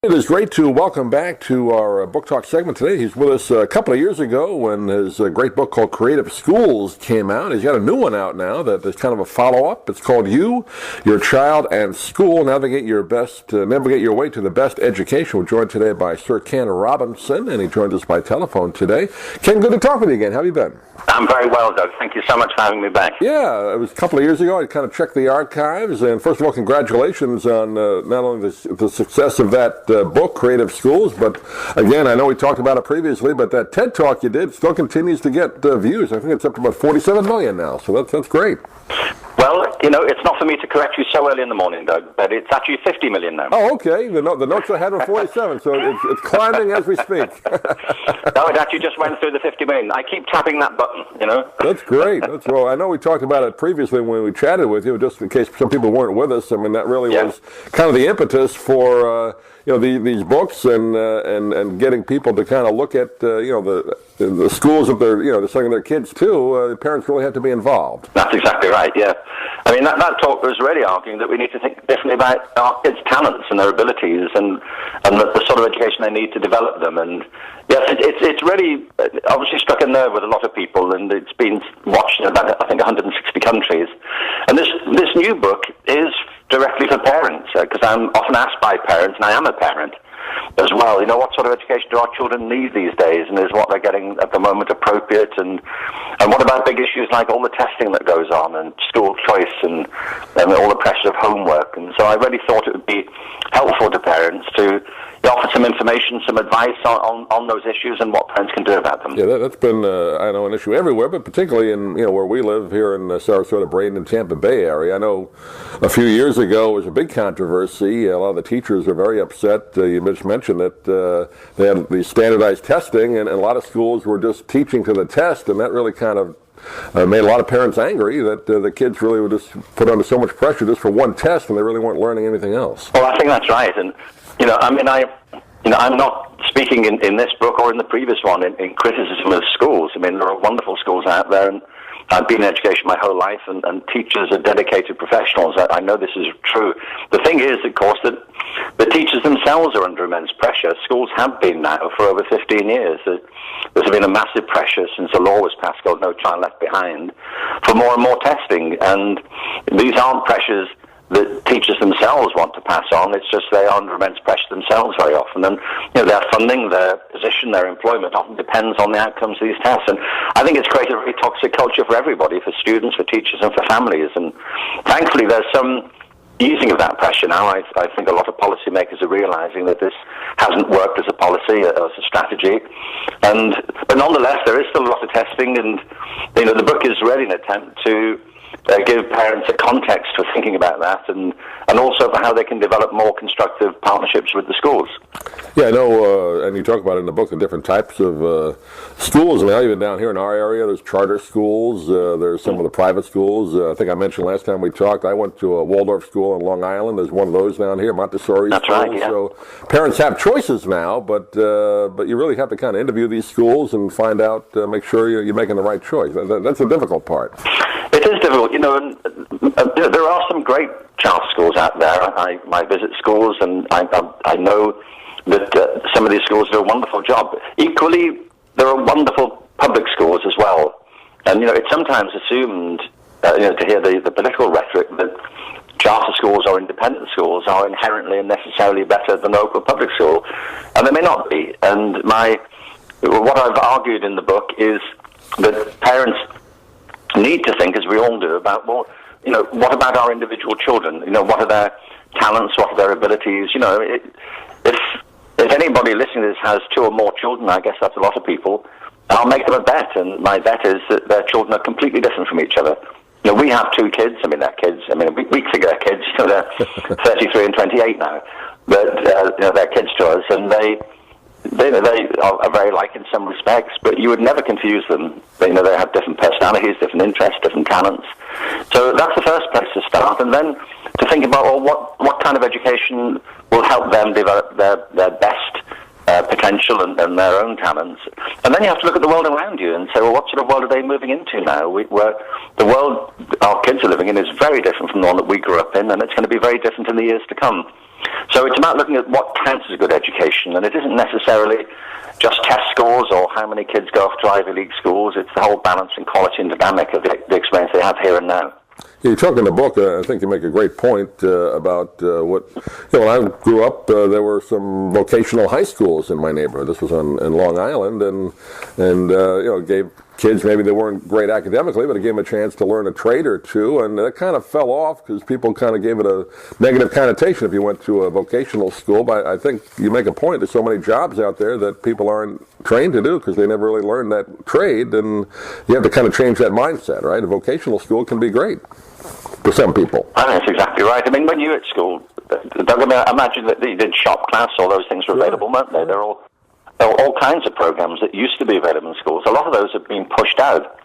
It is great to welcome back to our Book Talk segment today. He's with us a couple of years ago when his great book called Creative Schools came out. He's got a new one out now that is kind of a follow-up. It's called You, Your Child, and School, Navigate Your Way to the Best Education. We're joined today by Sir Ken Robinson, and he joins us by telephone today. Ken, good to talk with you again. How have you been? I'm very well, Doug. Thank you so much for having me back. Yeah, it was a couple of years ago. I kind of checked the archives, and first of all, congratulations on not only the success of that book, Creative Schools, but again, I know we talked about it previously, but that TED Talk you did still continues to get views. I think it's up to about 47 million now, so that's great. Well, it's not for me to correct you so early in the morning, Doug, but it's actually 50 million now. Oh, okay. The notes I had were 47, so it's climbing as we speak. No, it actually just went through the 50 million. I keep tapping that button, That's great. Well, I know we talked about it previously when we chatted with you, just in case some people weren't with us. I mean, that really was kind of the impetus for these books and getting people to kind of look at the schools that they're sending their kids to. The parents really have to be involved. That's exactly right. Yeah. I mean, that talk was really arguing that we need to think differently about our kids' talents and their abilities and the sort of education they need to develop them. And yes, it's really obviously struck a nerve with a lot of people, and it's been watched in about, I think, 160 countries. And this new book is directly for parents, because I'm often asked by parents, and I am a parent as well, what sort of education do our children need these days, and is what they're getting at the moment appropriate, and what about big issues like all the testing that goes on, and school choice, and all the pressure of homework. And so I really thought it would be helpful to parents to offer some information, some advice on those issues and what parents can do about them. Yeah, that's been, I know, an issue everywhere, but particularly in, where we live here in the Sarasota, Braden, and Tampa Bay area. I know a few years ago it was a big controversy. A lot of the teachers were very upset. You just mentioned that they had the standardized testing, and a lot of schools were just teaching to the test, and that really kind of made a lot of parents angry that the kids really were just put under so much pressure just for one test, and they really weren't learning anything else. Well, I think that's right. And I'm not speaking in this book or in the previous one in criticism of schools. I mean, there are wonderful schools out there, and I've been in education my whole life, and teachers are dedicated professionals. I know this is true. The thing is, of course, that the teachers themselves are under immense pressure. Schools have been now for over 15 years. There's been a massive pressure since the law was passed called No Child Left Behind for more and more testing, and these aren't pressures that teachers themselves want to pass on. It's just they are under immense pressure themselves very often. And their funding, their position, their employment often depends on the outcomes of these tests. And I think it's created a very toxic culture for everybody, for students, for teachers, and for families. And thankfully there's some easing of that pressure now. I think a lot of policymakers are realizing that this hasn't worked as a policy, as a strategy. But nonetheless, there is still a lot of testing, and the book is really an attempt to give parents a context for thinking about that, and also for how they can develop more constructive partnerships with the schools. Yeah, I know, and you talk about it in the book, the different types of schools. I mean, even down here in our area, there's charter schools, there's some of the private schools. I think I mentioned last time we talked, I went to a Waldorf school in Long Island. There's one of those down here, Montessori That's schools. Right, yeah. So parents have choices now, but you really have to kind of interview these schools and find out, make sure you're making the right choice. That's the difficult part. It is difficult, and there are some great charter schools out there. I visit schools, and I know that some of these schools do a wonderful job. Equally, there are wonderful public schools as well. And, it's sometimes assumed, to hear the political rhetoric that charter schools or independent schools are inherently and necessarily better than local public school. And they may not be. And what I've argued in the book is that parents need to think, as we all do, about, what about our individual children? What are their talents? What are their abilities? If anybody listening to this has 2 or more children, I guess that's a lot of people, I'll make them a bet, and my bet is that their children are completely different from each other. We have 2 kids. I mean, they're kids. I mean, we think they're kids. They're 33 and 28 now, but they're kids to us, and they are very alike in some respects, but you would never confuse them. They have different personalities, different interests, different talents. So that's the first place to start, and then to think about, what kind of education will help them develop their best potential and their own talents. And then you have to look at the world around you and say, what sort of world are they moving into now? Where the world our kids are living in is very different from the one that we grew up in, and it's going to be very different in the years to come. So it's about looking at what counts as a good education, and it isn't necessarily just test scores or how many kids go off to Ivy League schools. It's the whole balance and quality and dynamic of the experience they have here and now. You talk in the book, I think you make a great point about what, when I grew up, there were some vocational high schools in my neighborhood. This was in Long Island, and gave kids, maybe they weren't great academically, but it gave them a chance to learn a trade or two, and that kind of fell off because people kind of gave it a negative connotation if you went to a vocational school. But I think you make a point, there's so many jobs out there that people aren't trained to do because they never really learned that trade, and you have to kind of change that mindset, right? A vocational school can be great for some people. I think that's exactly right. I mean, when you were at school, I imagine that you did shop class, all those things were available, weren't they? There are all kinds of programs that used to be available in schools. A lot of those have been pushed out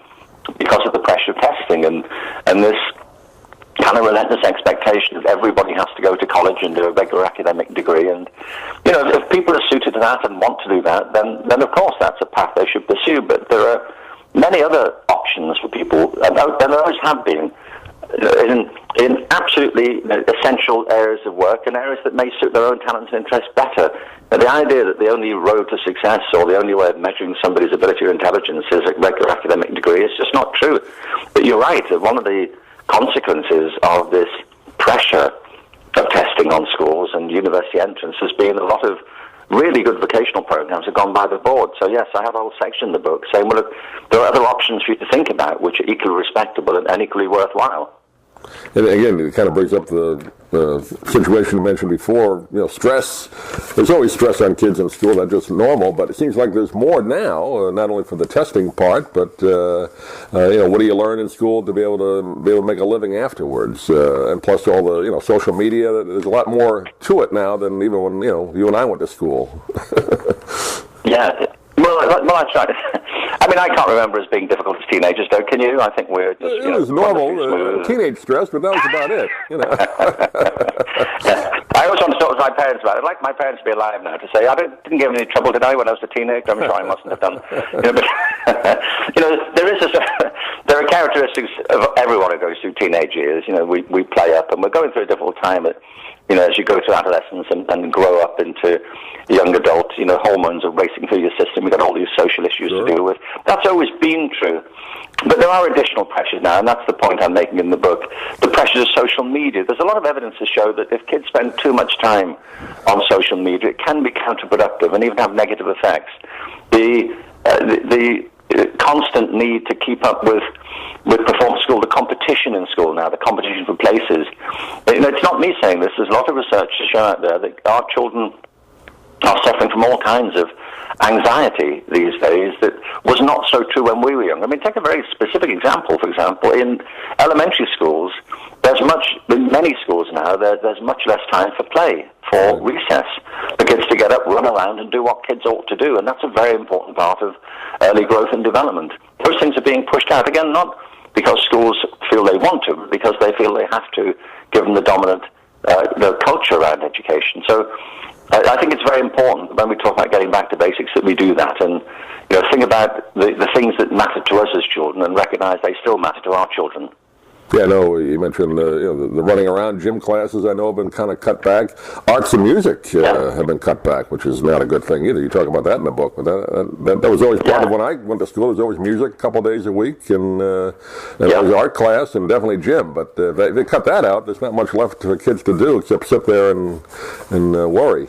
because of the pressure of testing and this kind of relentless expectation that everybody has to go to college and do a regular academic degree. And, if people are suited to that and want to do that, then of course that's a path they should pursue. But there are many other options for people, and there always have been, in absolutely essential areas of work and areas that may suit their own talents and interests better. But the idea that the only road to success or the only way of measuring somebody's ability or intelligence is a regular academic degree is just not true. But you're right, one of the consequences of this pressure of testing on schools and university entrance has been a lot of really good vocational programs have gone by the board. So yes, I have a whole section in the book saying, well, look, there are other options for you to think about which are equally respectable and equally worthwhile. And again, it kind of brings up the situation you mentioned before, stress. There's always stress on kids in school, that's just normal, but it seems like there's more now, not only for the testing part, but, what do you learn in school to be able to make a living afterwards? And plus all the, social media, there's a lot more to it now than even when, you and I went to school. Yeah. Well, I tried. I mean, I can't remember as being difficult as teenagers, though. Can you? I think we're just, it was normal, teenage stress, but that was about it. I always want to talk to my parents about it. I'd like my parents to be alive now to say, I didn't give any trouble, did I, when I was a teenager? I'm sure I mustn't have done. There are characteristics of everyone who goes through teenage years. We play up, and we're going through a difficult time as you go through adolescence and grow up into young adult, hormones are racing through your system. You've got all these social issues to deal with. That's always been true. But there are additional pressures now, and that's the point I'm making in the book. The pressures of social media. There's a lot of evidence to show that if kids spend too much time on social media, it can be counterproductive and even have negative effects. The constant need to keep up with performance school, the competition in school now, the competition for places. It's not me saying this. There's a lot of research to show out there that our children are suffering from all kinds of anxiety these days that was not so true when we were young. I mean, take a very specific example. For example, in elementary schools, in many schools now, there's much less time for play, for recess, for kids to get up, run around, and do what kids ought to do. And that's a very important part of early growth and development. Those things are being pushed out, again, not because schools feel they want to, but because they feel they have to, given the dominant the culture around education. So I think it's very important when we talk about getting back to basics that we do that and think about the things that matter to us as children and recognize they still matter to our children. Yeah, no, you mentioned the running around gym classes. I know have been kind of cut back. Arts and music have been cut back, which is not a good thing either. You talk about that in the book, but that was always part of when I went to school. There was always music a couple of days a week, and there was art class and definitely gym. But they cut that out. There's not much left for kids to do except sit there and worry.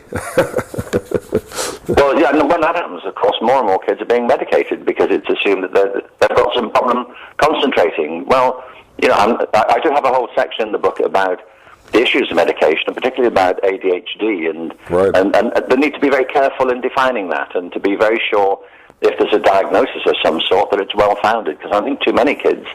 Well, yeah, and when that happens, of course, more and more kids are being medicated because it's assumed that they've got some problem concentrating. Well, I do have a whole section in the book about the issues of medication, and particularly about ADHD, and the need to be very careful in defining that, and to be very sure if there's a diagnosis of some sort that it's well-founded, because I think too many kids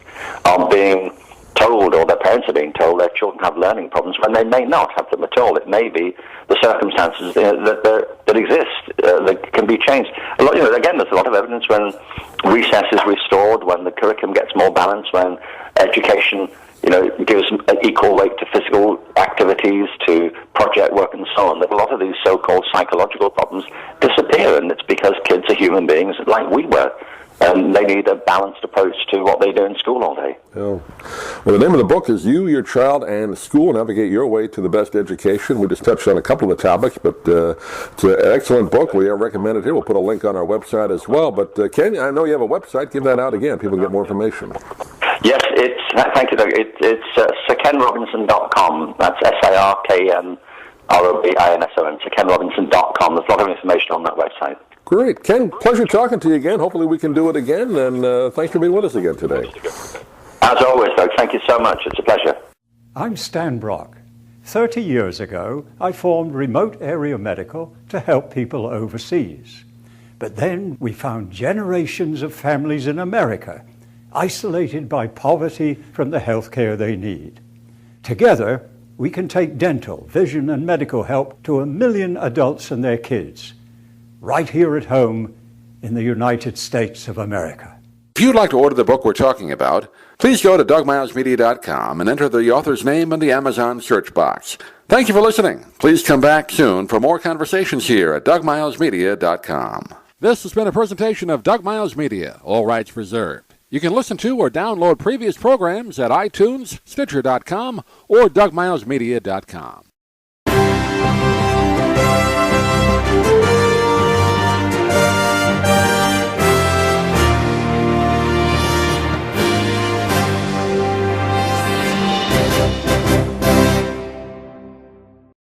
are being told, or their parents are being told, their children have learning problems when they may not have them at all. It may be the circumstances that exist that can be changed. Again, there's a lot of evidence when recess is restored, when the curriculum gets more balanced, when education gives equal weight to physical activities, to project work and so on, that a lot of these so-called psychological problems disappear, and it's because kids are human beings like we were they need a balanced approach to what they do in school all day. Well, the name of the book is You, Your Child, and School, Navigate Your Way to the Best Education. We just touched on a couple of the topics, but it's an excellent book. We recommend it here. We'll put a link on our website as well. But Ken, I know you have a website. Give that out again. People can get more information. Yes, thank you, Doug. It's SirKenRobinson.com. That's SirKenRobinson, SirKenRobinson.com. There's a lot of information on that website. Great. Ken, pleasure talking to you again. Hopefully we can do it again, and thanks for being with us again today. As always, Doug, thank you so much. It's a pleasure. I'm Stan Brock. 30 years ago, I formed Remote Area Medical to help people overseas. But then we found generations of families in America isolated by poverty from the health care they need. Together, we can take dental, vision, and medical help to 1 million adults and their kids, right here at home in the United States of America. If you'd like to order the book we're talking about, please go to DougMilesMedia.com and enter the author's name in the Amazon search box. Thank you for listening. Please come back soon for more conversations here at DougMilesMedia.com. This has been a presentation of Doug Miles Media, all rights reserved. You can listen to or download previous programs at iTunes, Stitcher.com, or DougMilesMedia.com.